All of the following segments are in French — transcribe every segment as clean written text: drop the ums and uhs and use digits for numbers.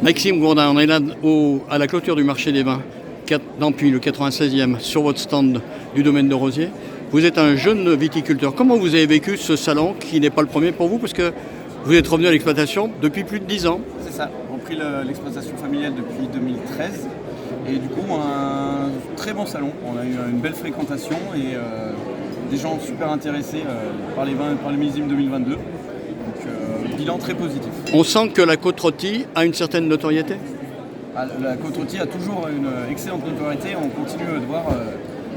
Maxime Gourdin, on est là à la clôture du marché des vins, puis le 96e, sur votre stand du domaine de Rosiers. Vous êtes un jeune viticulteur. Comment vous avez vécu ce salon qui n'est pas le premier pour vous, parce que vous êtes revenu à l'exploitation depuis plus de 10 ans? C'est ça, on a repris l'exploitation familiale depuis 2013 et du coup un très bon salon. On a eu une belle fréquentation et des gens super intéressés par les vins, par les millésimes 2022. Donc bilan très positif. On sent que la côte rôtie a une certaine notoriété? La côte rôtie a toujours une excellente notoriété. On continue de voir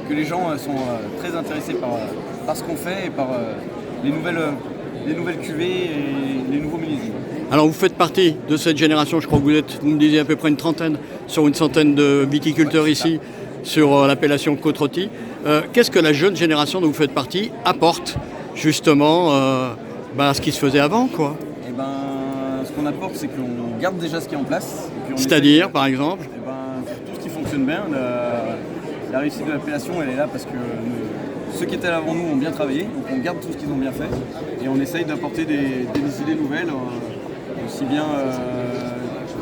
que les gens sont très intéressés par ce qu'on fait et par les nouvelles cuvées et les nouveaux millésimes. Alors vous faites partie de cette génération, je crois que vous me disiez à peu près une trentaine, sur une centaine de viticulteurs ici, sur l'appellation côte rôtie. Qu'est-ce que la jeune génération dont vous faites partie apporte justement à ce qui se faisait avant, quoi? Ce qu'on apporte, c'est qu'on garde déjà ce qui est en place. C'est-à-dire, par exemple tout ce qui fonctionne bien. La réussite de l'appellation, elle est là parce que ceux qui étaient là avant nous ont bien travaillé, donc on garde tout ce qu'ils ont bien fait et on essaye d'apporter des idées nouvelles, aussi bien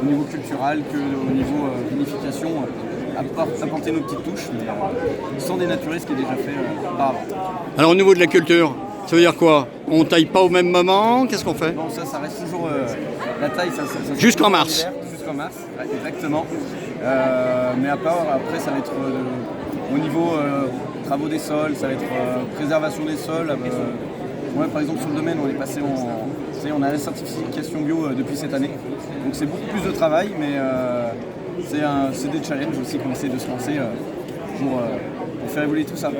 au niveau culturel qu'au niveau vinification, apporter nos petites touches, mais sans dénaturer ce qui est déjà fait par avant. Alors au niveau de la culture, ça veut dire quoi? On taille pas au même moment? Qu'est-ce qu'on fait? Bon, ça reste toujours la taille, ça jusqu'en mars. Jusqu'en mars, ouais, exactement. Mais après, ça va être au niveau travaux des sols, ça va être préservation des sols. Par exemple, sur le domaine, on est passé on a la certification bio depuis cette année. Donc c'est beaucoup plus de travail, mais c'est des challenges aussi qu'on essaie de se lancer pour faire évoluer tout ça.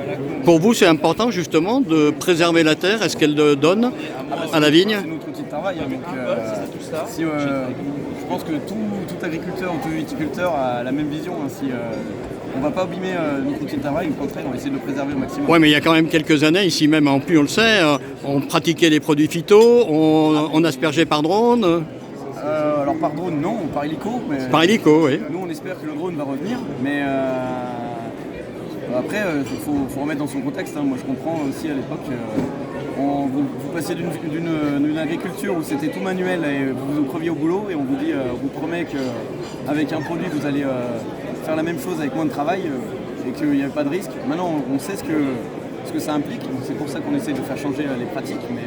Pour vous, c'est important justement de préserver la terre. Est-ce qu'elle donne à la vigne? C'est notre outil de travail. Je pense que tout agriculteur ou tout viticulteur a la même vision. On ne va pas abîmer notre outil de travail, au contraire, on va essayer de le préserver au maximum. Oui, mais il y a quand même quelques années, ici même en Puy, on le sait, on pratiquait les produits phyto, on aspergeait par drone. Alors par drone, non, par hélico. Par hélico, oui. Nous, on espère que le drone va revenir, mais après, il faut remettre dans son contexte. Moi, je comprends aussi à l'époque, vous passiez d'une agriculture où c'était tout manuel et vous vous creviez au boulot et on vous promet qu'avec un produit, vous allez faire la même chose avec moins de travail et qu'il n'y avait pas de risque. Maintenant, on sait ce que ça implique. C'est pour ça qu'on essaie de faire changer les pratiques. Mais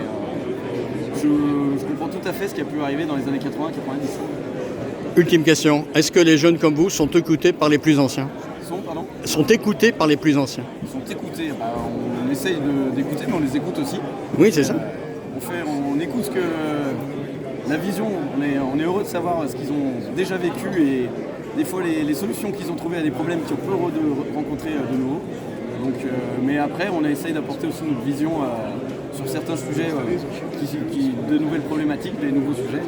je comprends tout à fait ce qui a pu arriver dans les années 80-90. Ultime question. Est-ce que les jeunes comme vous sont écoutés par les plus anciens? Sont écoutés par les plus anciens? Ils sont écoutés. On essaye d'écouter, mais on les écoute aussi. Oui, c'est ça. On écoute la vision. On est heureux de savoir ce qu'ils ont déjà vécu et des fois les solutions qu'ils ont trouvées à des problèmes qu'ils ont peu heureux de rencontrer de nouveau. Donc, mais après, on essaye d'apporter aussi notre vision sur certains sujets, de nouvelles problématiques, des nouveaux sujets.